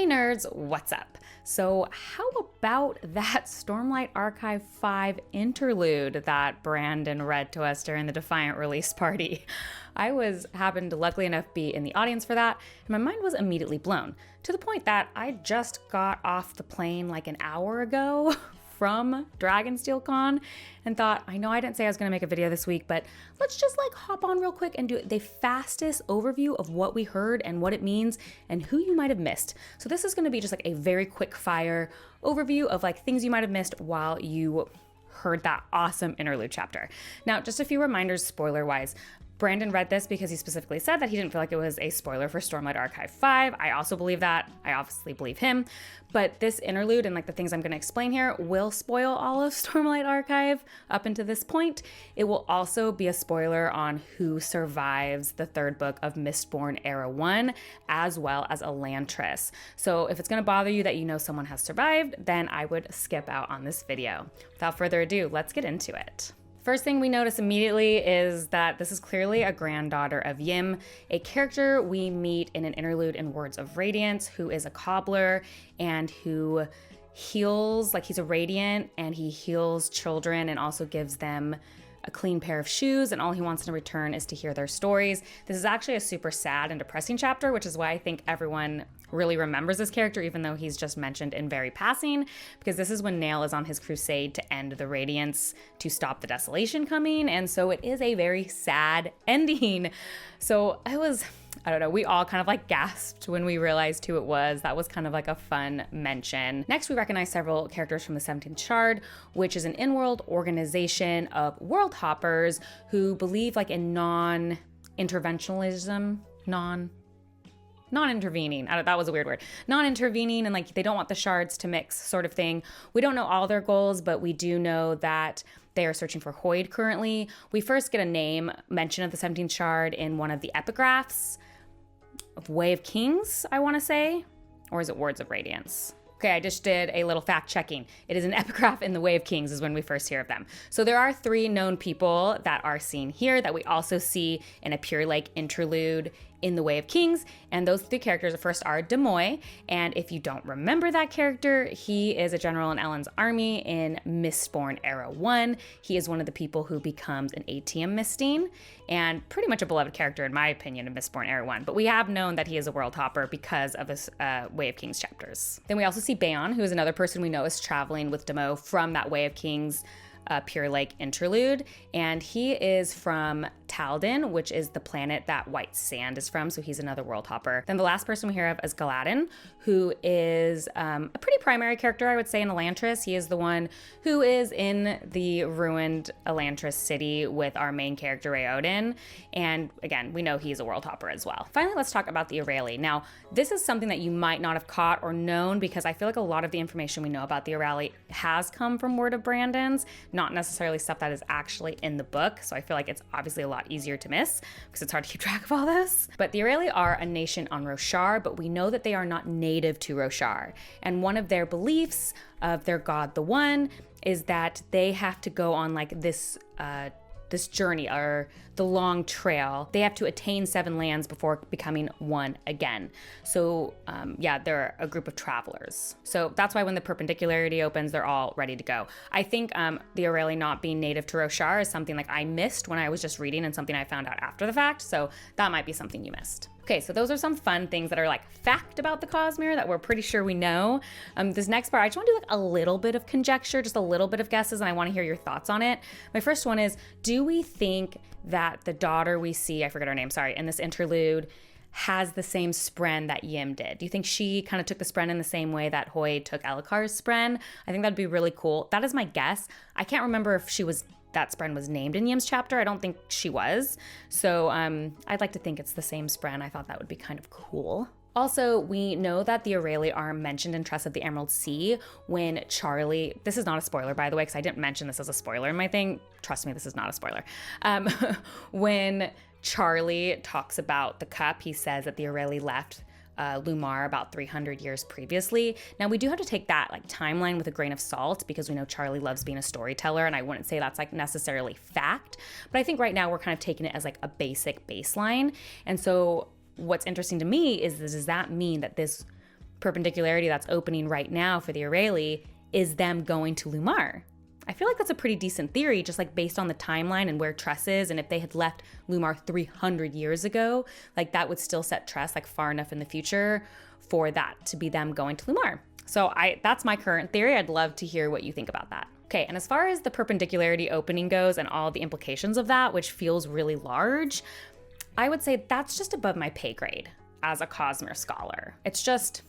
Hey nerds, what's up? So how about that Stormlight Archive 5 interlude that Brandon read to us during the Defiant Release Party? I happened to luckily enough be in the audience for that, and my mind was immediately blown, to the point that I just got off the plane like an hour ago from Dragonsteel Con and thought, I know I didn't say I was gonna make a video this week, but let's just hop on real quick and do the fastest overview of what we heard and what it means and who you might have missed. So this is gonna be just a very quick fire overview of things you might have missed while you heard that awesome interlude chapter. Now, just a few reminders spoiler wise. Brandon read this because he specifically said that he didn't feel like it was a spoiler for Stormlight Archive 5. I also believe that. I obviously believe him. But this interlude and the things I'm going to explain here will spoil all of Stormlight Archive up until this point. It will also be a spoiler on who survives the third book of Mistborn Era 1, as well as Elantris. So if it's going to bother you that you know someone has survived, then I would skip out on this video. Without further ado, let's get into it. First thing we notice immediately is that this is clearly a granddaughter of Yim, a character we meet in an interlude in Words of Radiance, who is a cobbler and who heals, he's a radiant and he heals children and also gives them a clean pair of shoes, and all he wants in return is to hear their stories. This is actually a super sad and depressing chapter, which is why I think everyone really remembers this character, even though he's just mentioned in very passing, because this is when Nail is on his crusade to end the Radiance, to stop the desolation coming, and so it is a very sad ending. So I don't know, we all kind of gasped when we realized who it was. That was kind of a fun mention. Next, we recognize several characters from the 17th Shard, which is an in-world organization of world hoppers who believe in non-interventionalism, non-intervening. That was a weird word. Non-intervening, and they don't want the shards to mix, sort of thing. We don't know all their goals, but we do know that they are searching for Hoid currently. We first get a name mention of the 17th Shard in one of the epigraphs of Way of Kings, I want to say. Or is it Words of Radiance? Okay, I just did a little fact checking. It is an epigraph in the Way of Kings is when we first hear of them. So there are 3 known people that are seen here that we also see in a Pure Lake interlude in the Way of Kings, and those 3 characters first are Demoy, and if you don't remember that character, he is a general in Ellen's army in Mistborn Era 1. He is one of the people who becomes an ATM Mistine, and pretty much a beloved character in my opinion in Mistborn Era 1, but we have known that he is a world hopper because of his Way of Kings chapters. Then we also see Bayon, who is another person we know is traveling with Demoy from that Way of Kings Pure Lake interlude, and he is from Talden, which is the planet that White Sand is from, so he's another world hopper. Then the last person we hear of is Galadin, who is a pretty primary character, I would say, in Elantris. He is the one who is in the ruined Elantris city with our main character, Raoden, and again, we know he's a world hopper as well. Finally, let's talk about the Aureli. Now, this is something that you might not have caught or known, because I feel like a lot of the information we know about the Aureli has come from Word of Brandon's, not necessarily stuff that is actually in the book, so I feel like it's obviously a lot easier to miss because it's hard to keep track of all this. But the Aureli are a nation on Roshar, but we know that they are not native to Roshar, and one of their beliefs of their god, the One, is that they have to go on this journey, or the long trail. They have to attain 7 lands before becoming one again. So they're a group of travelers. So that's why when the perpendicularity opens, they're all ready to go. I think the Aureli not being native to Roshar is something I missed when I was just reading, and something I found out after the fact. So that might be something you missed. Okay, so those are some fun things that are fact about the Cosmere that we're pretty sure we know. This next part, I just want to do a little bit of conjecture, just a little bit of guesses, and I want to hear your thoughts on it. My first one is, do we think that the daughter we see, I forget her name, sorry, in this interlude, has the same spren that Yim did? Do you think she kind of took the spren in the same way that Hoid took Elikar's spren? I think that'd be really cool. That is my guess. I can't remember if that spren was named in Yim's chapter. I don't think she was. So I'd like to think it's the same spren. I thought that would be kind of cool. Also, we know that the Aureli are mentioned in Tress of the Emerald Sea when Charlie, this is not a spoiler by the way, because I didn't mention this as a spoiler in my thing. Trust me, this is not a spoiler. When Charlie talks about the cup, he says that the Aureli left Lumar about 300 years previously. Now, we do have to take that timeline with a grain of salt, because we know Charlie loves being a storyteller, and I wouldn't say that's necessarily fact, but I think right now we're kind of taking it as a basic baseline. And so what's interesting to me is, does that mean that this perpendicularity that's opening right now for the Aurelie is them going to Lumar. I feel like that's a pretty decent theory, just like based on the timeline and where Tress is. And if they had left Lumar 300 years ago, like that would still set Tress like far enough in the future for that to be them going to Lumar. So that's my current theory. I'd love to hear what you think about that. Okay, and as far as the perpendicularity opening goes and all the implications of that, which feels really large, I would say that's just above my pay grade as a Cosmere scholar. It's just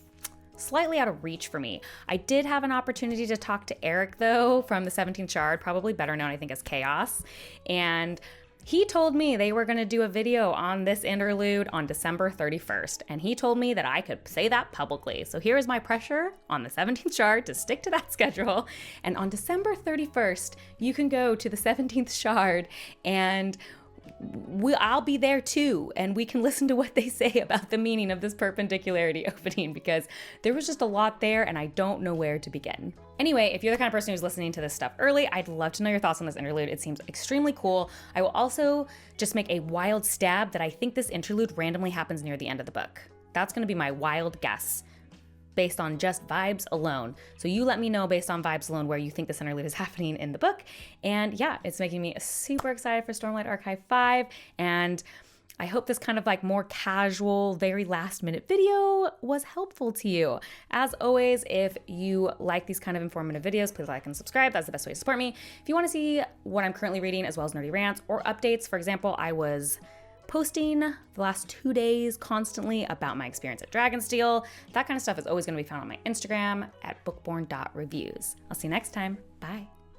slightly out of reach for me. I did have an opportunity to talk to Eric, though, from the 17th Shard, probably better known, I think, as Chaos. And he told me they were going to do a video on this interlude on December 31st. And he told me that I could say that publicly. So here is my pressure on the 17th Shard to stick to that schedule. And on December 31st, you can go to the 17th Shard and I'll be there too, and we can listen to what they say about the meaning of this perpendicularity opening, because there was just a lot there and I don't know where to begin. Anyway, if you're the kind of person who's listening to this stuff early, I'd love to know your thoughts on this interlude. It seems extremely cool. I will also just make a wild stab that I think this interlude randomly happens near the end of the book. That's going to be my wild guess, based on just vibes alone. So you let me know based on vibes alone where you think this interlude is happening in the book. And yeah, it's making me super excited for Stormlight Archive 5. And I hope this kind of like more casual, very last minute video was helpful to you. As always, if you like these kind of informative videos, please like and subscribe. That's the best way to support me. If you want to see what I'm currently reading, as well as nerdy rants or updates, for example, I was posting the last 2 days constantly about my experience at Dragonsteel. That kind of stuff is always going to be found on my Instagram at bookborn.reviews. I'll see you next time. Bye.